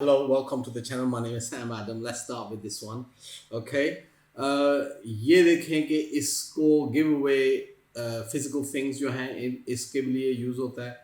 Hello, welcome to the channel. My name is Sam Adam. Let's start with this one. Okay. ये देखें कि इसको give away physical things जो हैं इसके लिए यूज़ होता है.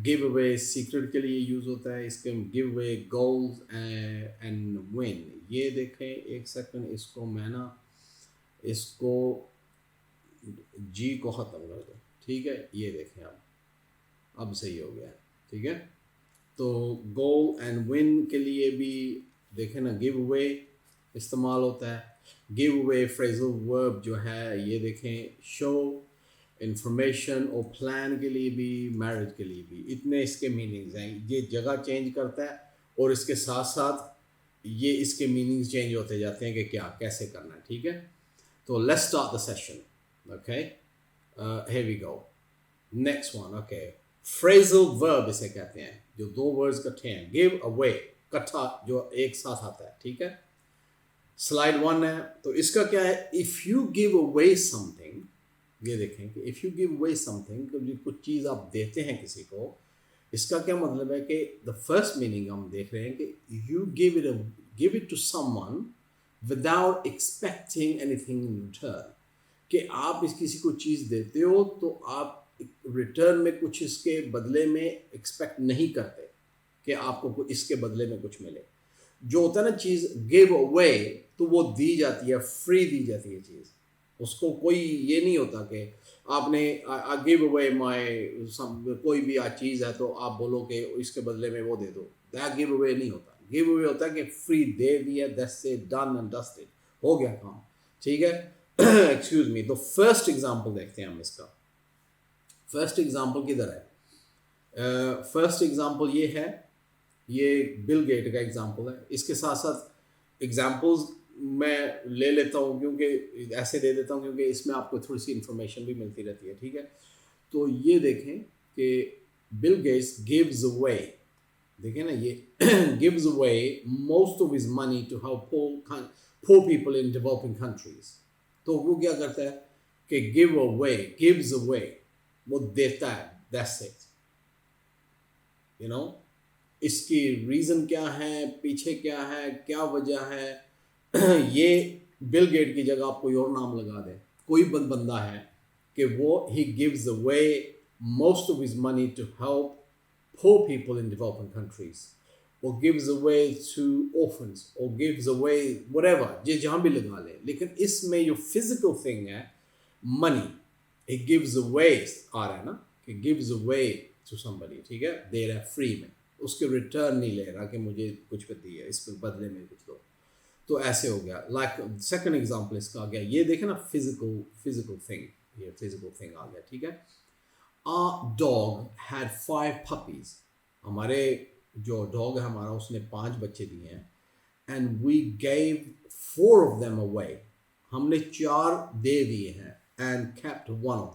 गिव अवे सीक्रेट के लिए यूज़ होता है. इसके give away goals and win. ये देखें एक सेकंड. इसको मैं ना इसको जी को ख़त्म कर दो. ठीक है. ये देखें अब सही हो गया. ठीक है. तो गोल एंड विन के लिए भी देखें ना गिव अवे इस्तेमाल होता है. गिव अवे फ्रेजल वर्ब जो है ये देखें. शो इंफॉर्मेशन और प्लान के लिए भी मैरिज के लिए भी इतने इसके मीनिंग्स हैं. ये जगह चेंज करता है और इसके साथ साथ ये इसके मीनिंग्स चेंज होते जाते हैं कि क्या कैसे करना है. ठीक है. तो let's start the session. Okay. Here we go. Next one. Okay. Phrasal verb इसे कहते हैं जो दो वर्ड्स इकट्ठे हैं. गिव अवे इकट्ठा जो एक साथ आता है. ठीक है. स्लाइड 1 है. तो इसका क्या है. If you give away something. ये देखें कि if you give away something कुछ चीज़ आप देते हैं किसी को. इसका क्या मतलब है कि द फर्स्ट मीनिंग हम देख रहे हैं कि you give it to someone without expecting anything in return. कि आप इस किसी को चीज़ देते हो तो आप रिटर्न में कुछ इसके बदले में एक्सपेक्ट नहीं करते कि आपको इसके बदले में कुछ मिले. जो होता है ना चीज़ गिव अवे तो वो दी जाती है, फ्री दी जाती है चीज़. उसको कोई ये नहीं होता कि आपने गिव अवे माय कोई भी चीज़ है तो आप बोलो कि इसके बदले में वो दे दो. दैट गिव अवे नहीं होता. गिव अवे होता है कि फ्री दे दिया. That's it. Done and dusted. हो गया काम. ठीक है. Excuse me. तो फर्स्ट एग्जांपल देखते हैं हम इसका. फर्स्ट एग्जांपल किधर है. फर्स्ट एग्जांपल ये है. ये बिल गेट का एग्जांपल है. इसके साथ साथ एग्जांपल्स मैं ले लेता हूँ क्योंकि ऐसे दे देता हूँ क्योंकि इसमें आपको थोड़ी सी इंफॉर्मेशन भी मिलती रहती है. ठीक है. तो ये देखें कि बिल गेट्स गिव्स अवे. देखें ना ये gives away most of his money to help poor people in developing countries. तो वो क्या करता है कि गिव्स अवे वो देता है. That's it. यू नो इसकी रीज़न क्या है, पीछे क्या है, क्या वजह है. ये बिल गेट की जगह आप कोई और नाम लगा दें. कोई बंदा है कि वो he gives away most of his money to help poor people in developing countries, or gives away to orphans, or gives away whatever. ये जहाँ भी लगा ले. लेकिन इसमें जो physical thing है money, it gives away आ रहा है ना कि gives away to somebody. ठीक है. दे रहा है फ्री में. उसके रिटर्न नहीं ले रहा कि मुझे कुछ पे दिया इस पे बदले में कुछ दो. तो ऐसे हो गया. लाइक सेकंड एग्जांपल इसका आ गया. ये देखें ना फिजिकल थिंग. ये फिजिकल थिंग आ गया. ठीक है. Our dog had 5 puppies. हमारे जो डॉग है हमारा उसने 5 बच्चे दिए हैं. And we gave 4 of them away. हमने 4 दे दिए हैं. And kept one of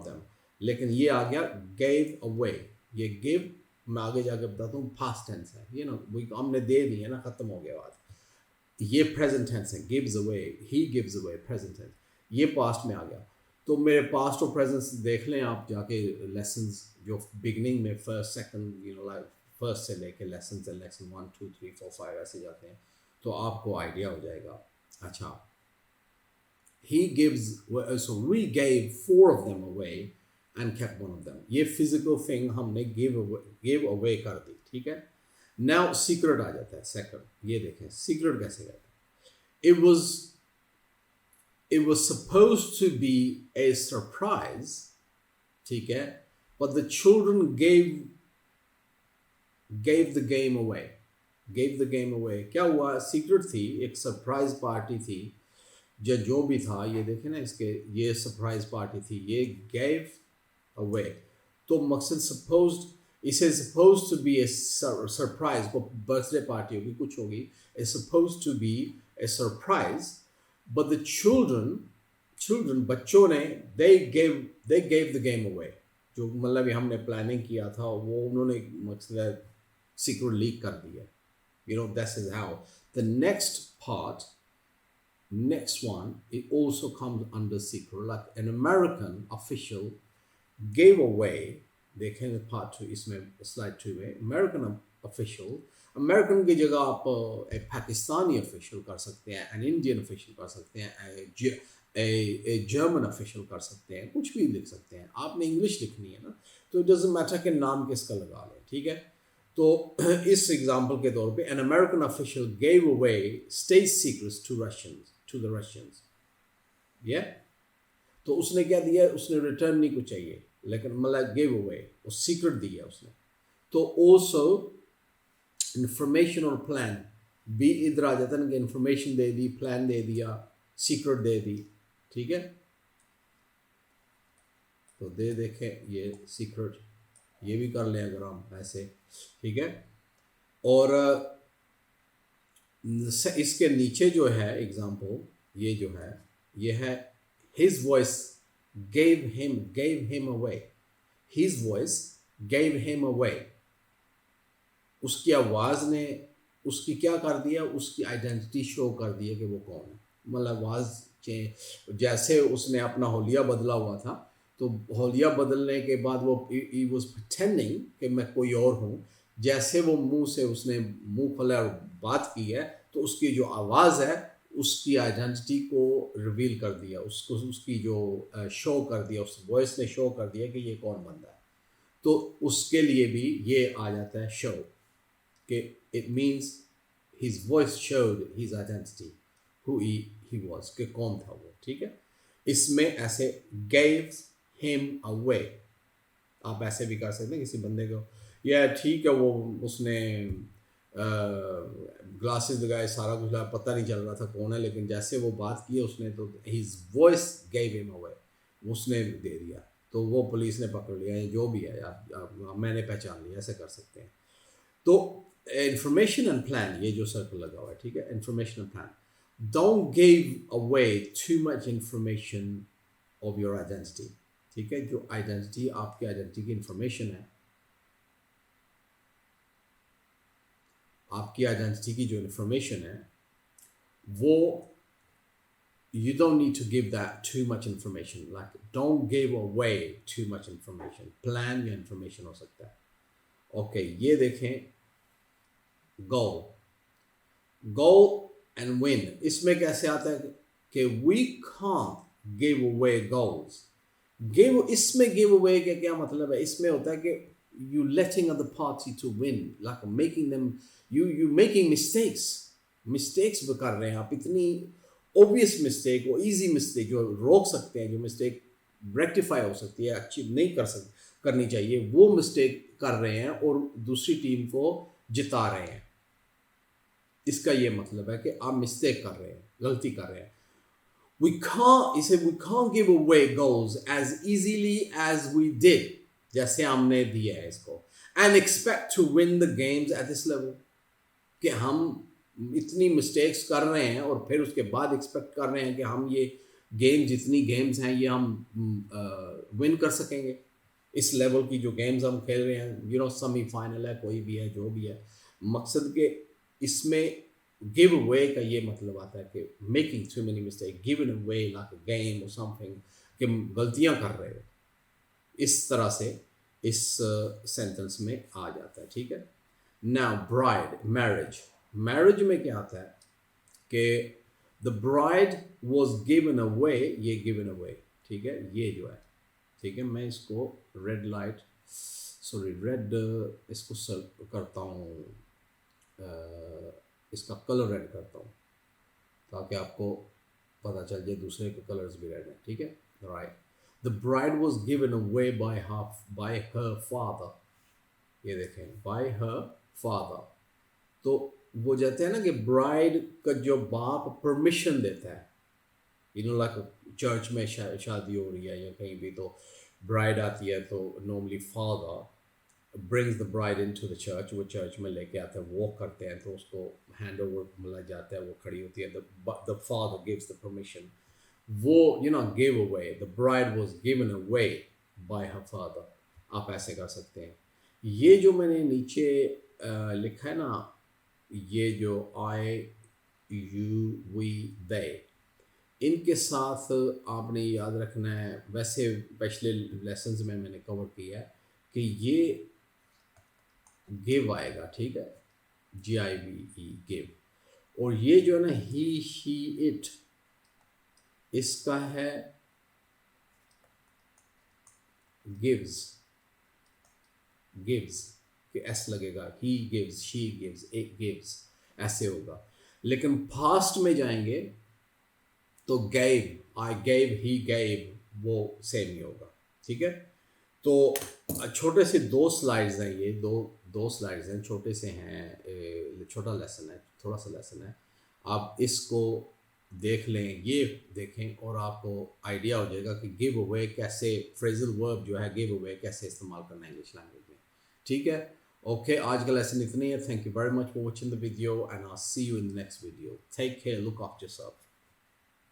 them. लेकिन ये आ गया gave away. ये give मैं आगे जाके बताता हूँ past tense है. You know हमने दे दिए ना, ख़त्म हो गया बात. ये present tense है. gives away. He gives away. present tense. ये past में आ गया. तो मेरे पास्ट और प्रेजेंस देख लें आप जाके लेसन्स जो बिगनिंग में फर्स्ट सेकंड लाइक फर्स्ट से लेके लेसन से लेसन 1 2 3 4 5 ऐसे जाते हैं तो आपको आइडिया हो जाएगा. अच्छा. He gives so we gave 4 of them away and kept one of them. ये फिजिकल थिंग हमने गिव अवे कर दी. ठीक है. नाउ सीक्रेट आ जाता है सेकंड. ये देखें सीक्रेट कैसे करते हैं. It was supposed to be a surprise, ठीक है, but the children gave the game away. क्या हुआ. सीक्रेट थी. एक सरप्राइज पार्टी थी. जो भी था ये देखें ना इसके. ये सरप्राइज पार्टी थी. ये gave away. तो मकसद supposed to be a surprise. वो बर्थडे पार्टी होगी कुछ होगी. It's supposed to be a surprise. But the children बच्चों ने they gave the game away. जो मतलब हमने प्लानिंग किया था वो उन्होंने मतलब सीक्रेट लीक कर दिया. This is how the next one it also comes under secret. Like an American official gave away. देखें पार्ट 2 इसमें स्लाइड 2 में. American official, अमेरिकन की जगह आप एक पाकिस्तानी ऑफिशियल कर सकते हैं, एन इंडियन ऑफिशियल कर सकते हैं, ए जर्मन ऑफिशियल कर सकते हैं, कुछ भी लिख सकते हैं। आपने इंग्लिश लिखनी है ना, तो इट डजंट मैटर कि नाम किसका लगा लें, ठीक है। तो इस एग्जांपल के तौर पे an American official gave away state secrets to the Russians, ये तो उसने क्या दिया, उसने रिटर्न नहीं कुछ चाहिए, लेकिन मतलब गिव अवे, वो सीक्रेट दिया उसने। तो ऑल्सो इंफॉर्मेशन और प्लान भी इधर आ जाता है कि इंफॉर्मेशन दे दी, प्लान दे दिया, सीक्रेट दे दी, ठीक है। तो दे देखें ये सीक्रेट, ये भी कर लें अगर हम ऐसे, ठीक है। और इसके नीचे जो है एग्जाम्पल, ये जो है ये है his voice gave him away, his voice gave him away, उसकी आवाज़ ने उसकी क्या कर दिया, उसकी आइडेंटिटी शो कर दिया कि वो कौन है। मतलब आवाज़ जैसे उसने अपना होलिया बदला हुआ था, तो होलिया बदलने के बाद वो he was pretending कि मैं कोई और हूँ। जैसे वो मुंह से उसने मुंह खोला और बात की है, तो उसकी जो आवाज़ है उसकी आइडेंटिटी को रिवील कर दिया, उसको उसकी जो शो कर दिया, उस वॉइस ने शो कर दिया कि ये कौन बंदा है। तो उसके लिए भी ये आ जाता है शो, कि it means his voice showed his identity, who he was, कि कौन था वो, ठीक है। इसमें ऐसे गेव हिम अवे, आप ऐसे भी कर सकते हैं किसी बंदे को, या ठीक है वो उसने ग्लासेस लगाए, सारा कुछ लगा, पता नहीं चल रहा था कौन है, लेकिन जैसे वो बात की उसने तो his voice gave him away, उसने दे दिया, तो वो पुलिस ने पकड़ लिया, या जो भी है यार मैंने पहचान लिया, ऐसे कर सकते हैं। तो इंफॉर्मेशन एंड प्लान, ये जो सर्कल लगा हुआ है, ठीक है, information and plan. Don't give away too much information of your identity, ठीक है। जो आइडेंटिटी, आपकी आइडेंटिटी की इंफॉर्मेशन है, आपकी आइडेंटिटी की जो इंफॉर्मेशन है, वो you don't need to give that too much information, like don't give away too much information, plan या information हो सकता है। ओके, ये देखें goal and win, इसमें कैसे आता है कि we can't give away goals, इसमें give away का क्या मतलब है, इसमें होता है कि you letting other party to win, like making them, you making mistakes भी कर रहे हैं आप, इतनी obvious mistake, वो easy mistake जो रोक सकते हैं, जो mistake rectify हो सकती है, अच्छी नहीं करनी चाहिए, वो mistake कर रहे हैं और दूसरी टीम को जिता रहे हैं। इसका ये मतलब है कि आप mistake कर रहे हैं, गलती कर रहे हैं। We can't give away goals as easily as we did, जैसे हमने दिया है इसको, and expect to win the games at this level, कि हम इतनी मिस्टेक्स कर रहे हैं और फिर उसके बाद एक्सपेक्ट कर रहे हैं कि हम ये गेम, जितनी गेम्स हैं ये हम विन कर सकेंगे। इस लेवल की जो गेम्स हम खेल रहे हैं, सेमीफाइनल है, कोई भी है, जो भी है, मकसद के इसमें गिव अवे का ये मतलब आता है कि making too many mistake, given away like a game or something, कि गलतियां कर रहे हो, इस तरह से इस सेंटेंस में आ जाता है, ठीक है। नाउ ब्राइड, मैरिज में क्या आता है कि the bride was given away, ये गिवन अवे, ठीक है, ये जो है, ठीक है। मैं इसको रेड इसको करता हूँ, इसका कलर रेड करता हूँ ताकि आपको पता चल जाए दूसरे के कलर्स भी रेड हैं, ठीक है, right. The bride was given away by her father, ये देखें, बाय हर फादर। तो वो कहते हैं ना कि ब्राइड का जो बाप परमिशन देता है, लाइक चर्च में शादी हो रही है या कहीं भी, तो ब्राइड आती है, तो normally father brings the bride into the church, वो चर्च में लेके आते हैं, वॉक करते हैं, तो उसको हैंड ओवर मिला जाता है, वो खड़ी होती है, the father gives the permission, वो give away, the bride was given away by her father, आप ऐसे कर सकते हैं। ये जो मैंने नीचे लिखा है ना, ये जो I, you, we, they, इनके साथ आपने याद रखना है, वैसे पिछले लेसन्स में मैंने कवर किया है कि ये गिव आएगा, ठीक है, GIVE गिव। और ये जो है ना ही शी इट, इसका है गिव्स, गिव्स कि एस लगेगा, he gives, she gives, it gives, ऐसे होगा। लेकिन फास्ट में जाएंगे तो गैव, आई गैव, ही गैव, वो सेम ही होगा, ठीक है। तो छोटे से दो स्लाइड्स हैं, ये दो स्लाइड्स हैं, छोटे से हैं, छोटा लेसन है, थोड़ा सा लेसन है। आप इसको देख लें, ये देखें और आपको आइडिया हो जाएगा कि गिव अवे कैसे, फ्रेजल वर्ब जो है गिव अवे कैसे इस्तेमाल करना है इंग्लिश लैंग्वेज में, ठीक है। ओके, आज का लेसन इतना ही है। Thank you very much for watching the video and I see you in the next video. Take care, look after yourself.